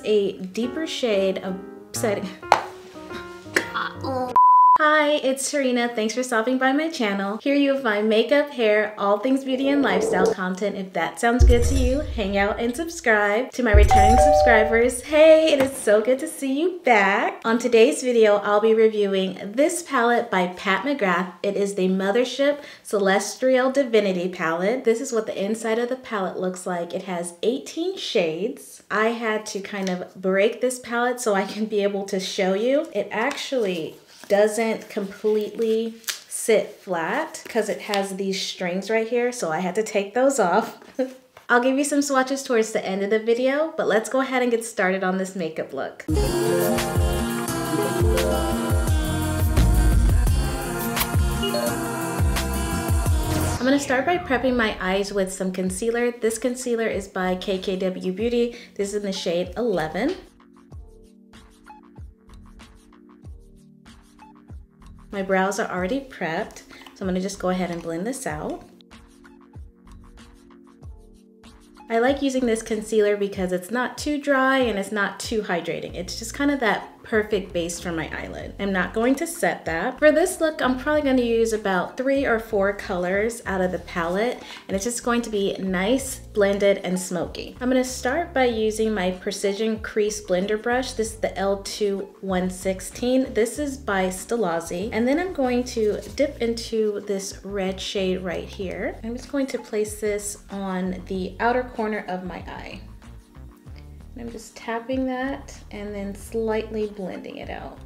a deeper shade of setting. Hi, it's Terreana. Thanks for stopping by my channel. Here you have my makeup, hair, all things beauty and lifestyle content. If that sounds good to you, hang out and subscribe. To my returning subscribers, hey, it is so good to see you back. On today's video, I'll be reviewing this palette by McGRATH. It is the Mothership Celestial Divinity palette. This is what the inside of the palette looks like. It has 18 shades. I had to kind of break this palette so I can be able to show you. It actually doesn't completely sit flat because it has these strings right here, so I had to take those off. I'll give you some swatches towards the end of the video, but let's go ahead and get started on this makeup look. I'm gonna start by prepping my eyes with some concealer. This concealer is by KKW Beauty. This is in the shade 11. My brows are already prepped, so I'm gonna just go ahead and blend this out. I like using this concealer because it's not too dry and it's not too hydrating. It's just kind of that perfect base for my eyelid. I'm not going to set that. For this look, I'm probably going to use about 3 or 4 colors out of the palette, and it's just going to be nice, blended, and smoky. I'm going to start by using my Precision Crease Blender Brush. This is the L2 116. This is by Stilazzi. And then I'm going to dip into this red shade right here. I'm just going to place this on the outer corner of my eye. I'm just tapping that and then slightly blending it out.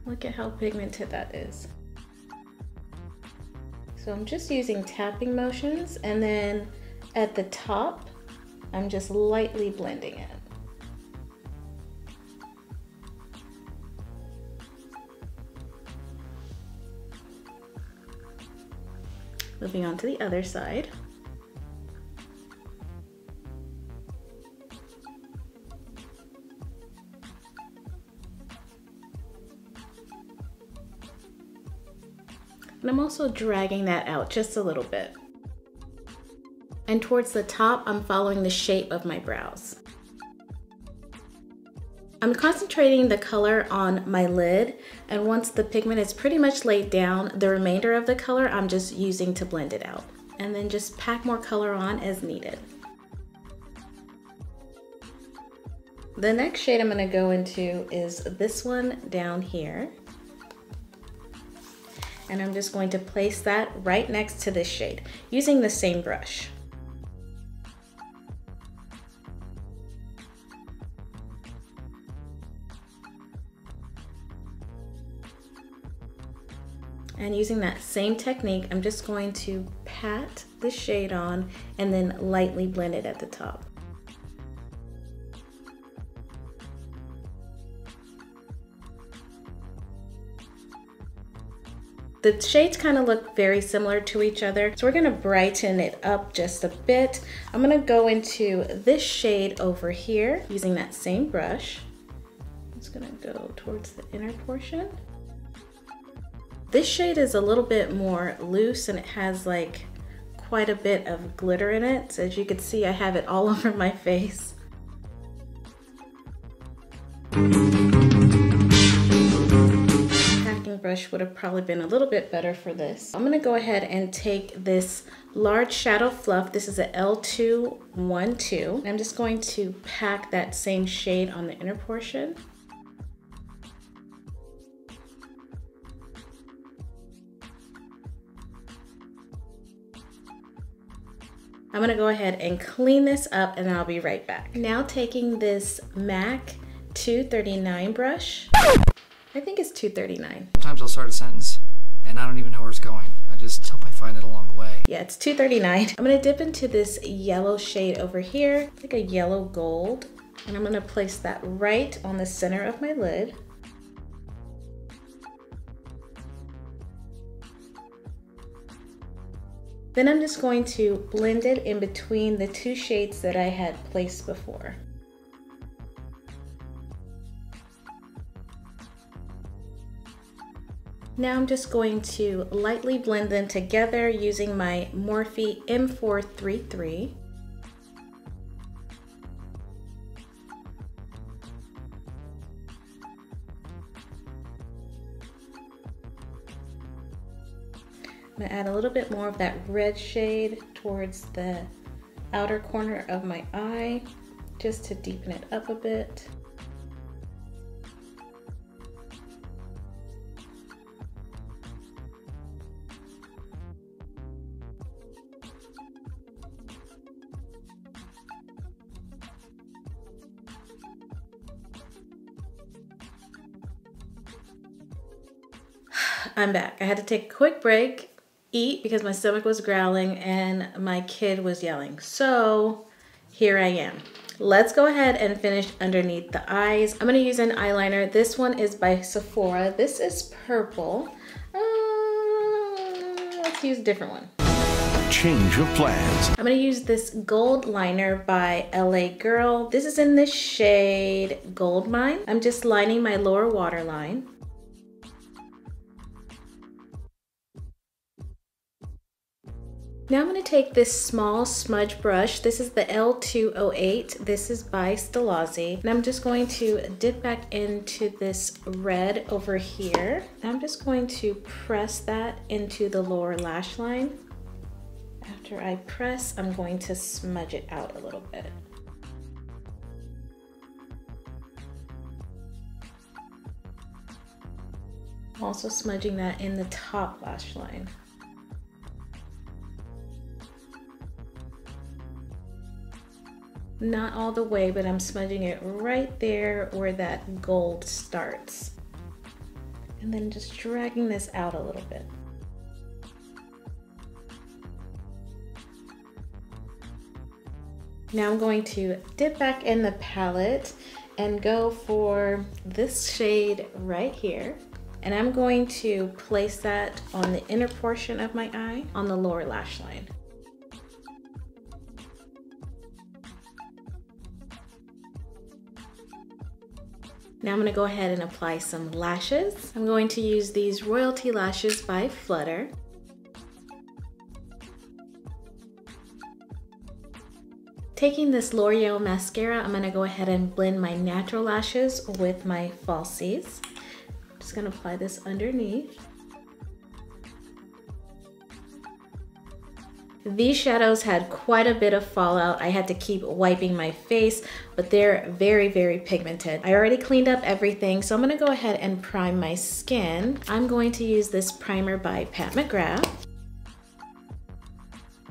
Look at how pigmented that is. So I'm just using tapping motions, and then at the top, I'm just lightly blending it. Moving on to the other side. And I'm also dragging that out just a little bit. And towards the top, I'm following the shape of my brows. I'm concentrating the color on my lid, and once the pigment is pretty much laid down, the remainder of the color I'm just using to blend it out. And then just pack more color on as needed. The next shade I'm gonna go into is this one down here. And I'm just going to place that right next to this shade using the same brush. And using that same technique, I'm just going to pat the shade on and then lightly blend it at the top. The shades kind of look very similar to each other, so we're gonna brighten it up just a bit. I'm gonna go into this shade over here using that same brush. I'm just gonna go towards the inner portion. This shade is a little bit more loose and it has like quite a bit of glitter in it. So as you can see, I have it all over my face. Brush would have probably been a little bit better for this. I'm gonna go ahead and take this large shadow fluff. This is a L212. I'm just going to pack that same shade on the inner portion. I'm gonna go ahead and clean this up and then I'll be right back. Now taking this MAC 239 brush. I think it's 239. Sometimes I'll start a sentence and I don't even know where it's going. I just hope I find it along the way. Yeah, it's 239. I'm gonna dip into this yellow shade over here, like a yellow gold, and I'm gonna place that right on the center of my lid. Then I'm just going to blend it in between the 2 shades that I had placed before. Now I'm just going to lightly blend them together using my Morphe M433. I'm gonna add a little bit more of that red shade towards the outer corner of my eye, just to deepen it up a bit. I'm back. I had to take a quick break, eat because my stomach was growling and my kid was yelling. So here I am. Let's go ahead and finish underneath the eyes. I'm gonna use an eyeliner. This one is by Sephora. This is purple. Let's use a different one. Change of plans. I'm gonna use this gold liner by LA Girl. This is in the shade Gold Mine. I'm just lining my lower waterline. Now I'm going to take this small smudge brush. This is the L208. This is by Stilazzi. And I'm just going to dip back into this red over here. I'm just going to press that into the lower lash line. After I press, I'm going to smudge it out a little bit. I'm also smudging that in the top lash line. Not all the way, but I'm smudging it right there where that gold starts. And then just dragging this out a little bit. Now I'm going to dip back in the palette and go for this shade right here. And I'm going to place that on the inner portion of my eye on the lower lash line. Now I'm gonna go ahead and apply some lashes. I'm going to use these Royalty Lashes by Flutter. Taking this L'Oreal mascara, I'm gonna go ahead and blend my natural lashes with my falsies. I'm just gonna apply this underneath. These shadows had quite a bit of fallout. I had to keep wiping my face, but they're very, very pigmented. I already cleaned up everything, so I'm gonna go ahead and prime my skin. I'm going to use this primer by Pat McGrath.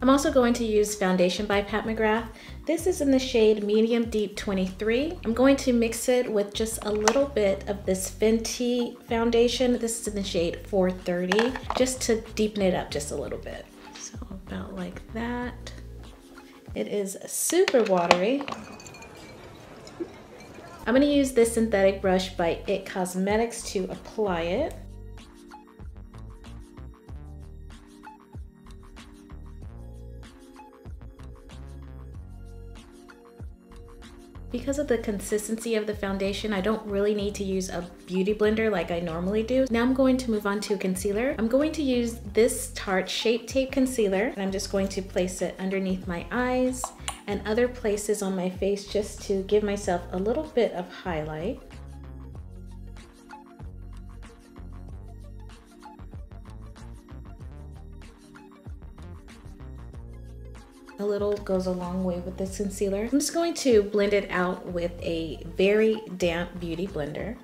I'm also going to use foundation by Pat McGrath. This is in the shade Medium Deep 23. I'm going to mix it with just a little bit of this Fenty foundation. This is in the shade 430, just to deepen it up just a little bit. So about like that. It is super watery. I'm gonna use this synthetic brush by IT Cosmetics to apply it. Because of the consistency of the foundation, I don't really need to use a beauty blender like I normally do. Now I'm going to move on to concealer. I'm going to use this Tarte Shape Tape Concealer, and I'm just going to place it underneath my eyes and other places on my face just to give myself a little bit of highlight. A little goes a long way with this concealer. I'm just going to blend it out with a very damp beauty blender.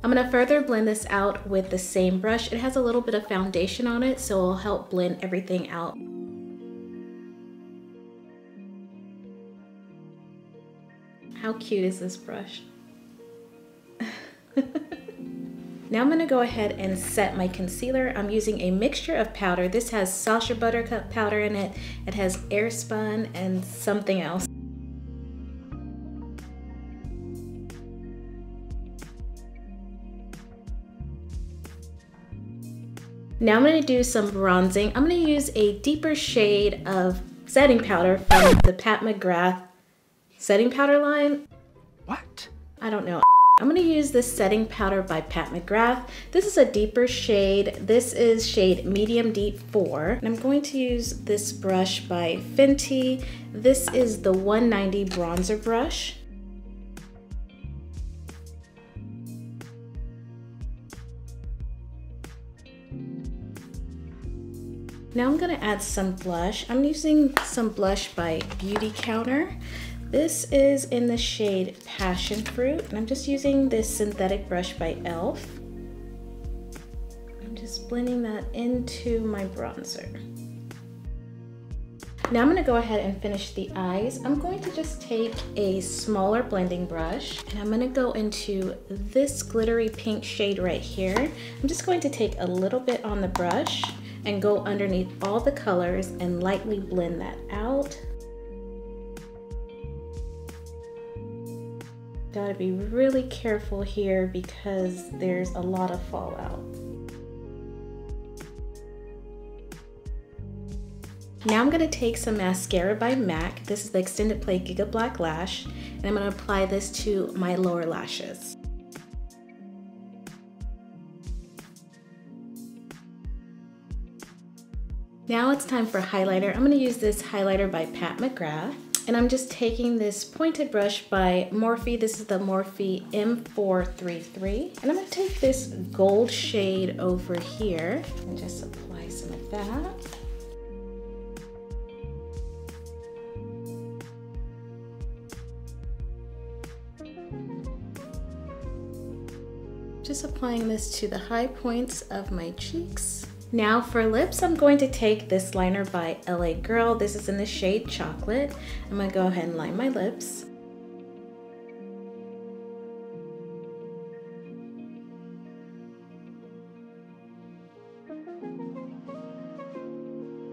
I'm gonna further blend this out with the same brush. It has a little bit of foundation on it, so it'll help blend everything out. How cute is this brush? Now I'm gonna go ahead and set my concealer. I'm using a mixture of powder. This has Sacha Buttercup powder in it. It has Airspun and something else. Now I'm gonna do some bronzing. I'm gonna use a deeper shade of setting powder from the Pat McGrath setting powder line. What? I don't know. I'm gonna use this setting powder by Pat McGrath. This is a deeper shade. This is shade Medium Deep 4. And I'm going to use this brush by Fenty. This is the 190 bronzer brush. Now I'm gonna add some blush. I'm using some blush by Beauty Counter. This is in the shade Passion Fruit, and I'm just using this synthetic brush by e.l.f. I'm just blending that into my bronzer. Now I'm gonna go ahead and finish the eyes. I'm going to just take a smaller blending brush, and I'm gonna go into this glittery pink shade right here. I'm just going to take a little bit on the brush and go underneath all the colors and lightly blend that out. Gotta be really careful here because there's a lot of fallout. Now I'm gonna take some mascara by MAC. This is the Extended Play Giga Black Lash, and I'm gonna apply this to my lower lashes. Now it's time for highlighter. I'm gonna use this highlighter by McGRATH, and I'm just taking this pointed brush by Morphe. This is the Morphe M433, and I'm gonna take this gold shade over here and just apply some of that. Just applying this to the high points of my cheeks. Now for lips, I'm going to take this liner by LA Girl. This is in the shade Chocolate. I'm gonna go ahead and line my lips.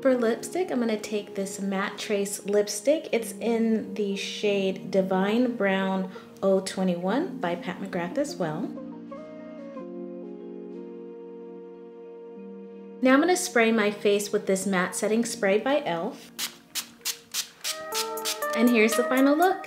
For lipstick, I'm gonna take this Matte Trace lipstick. It's in the shade Divine Brown 021 by McGRATH as well. Now I'm gonna spray my face with this matte setting spray by e.l.f. And here's the final look.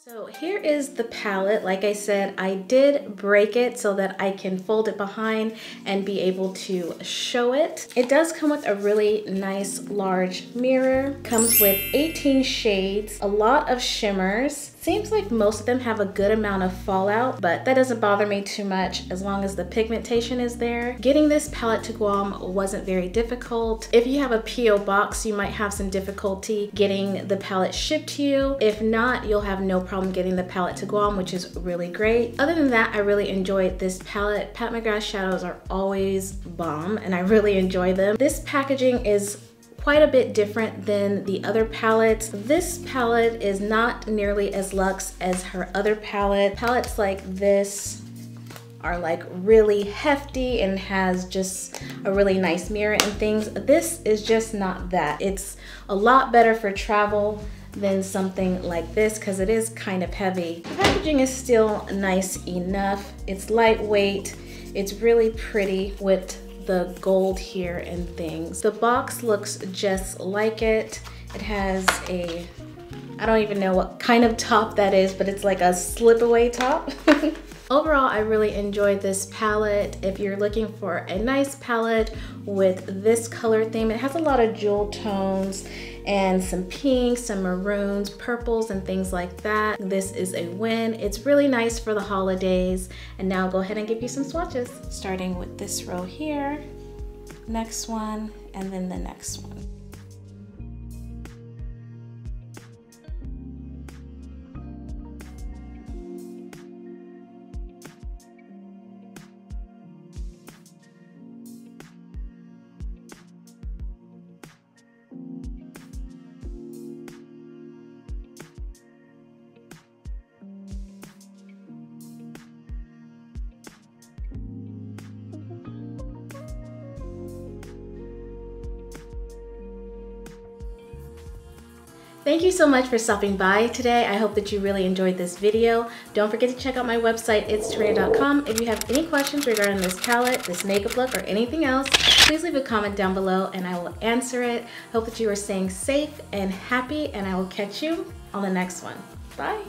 So here is the palette. Like I said, I did break it so that I can fold it behind and be able to show it. It does come with a really nice large mirror. Comes with 18 shades, a lot of shimmers. Seems like most of them have a good amount of fallout, but that doesn't bother me too much as long as the pigmentation is there. Getting this palette to Guam wasn't very difficult. If you have a P.O. box, you might have some difficulty getting the palette shipped to you. If not, you'll have no problem getting the palette to Guam, which is really great. Other than that, I really enjoyed this palette. McGrath shadows are always bomb, and I really enjoy them. This packaging is quite a bit different than the other palettes. This palette is not nearly as luxe as her other palette. Palettes like this are like really hefty and has just a really nice mirror and things. This is just not that. It's a lot better for travel than something like this because it is kind of heavy. The packaging is still nice enough. It's lightweight. It's really pretty with the gold here and things. The box looks just like it. It has a, I don't even know what kind of top that is, but it's like a slip away top. Overall, I really enjoyed this palette. If you're looking for a nice palette with this color theme, it has a lot of jewel tones and some pinks, some maroons, purples, and things like that. This is a win. It's really nice for the holidays. And now I'll go ahead and give you some swatches. Starting with this row here, next one, and then the next one. Thank you so much for stopping by today. I hope that you really enjoyed this video. Don't forget to check out my website, it's Terreana.com. If you have any questions regarding this palette, this makeup look, or anything else, please leave a comment down below and I will answer it. Hope that you are staying safe and happy, and I will catch you on the next one. Bye.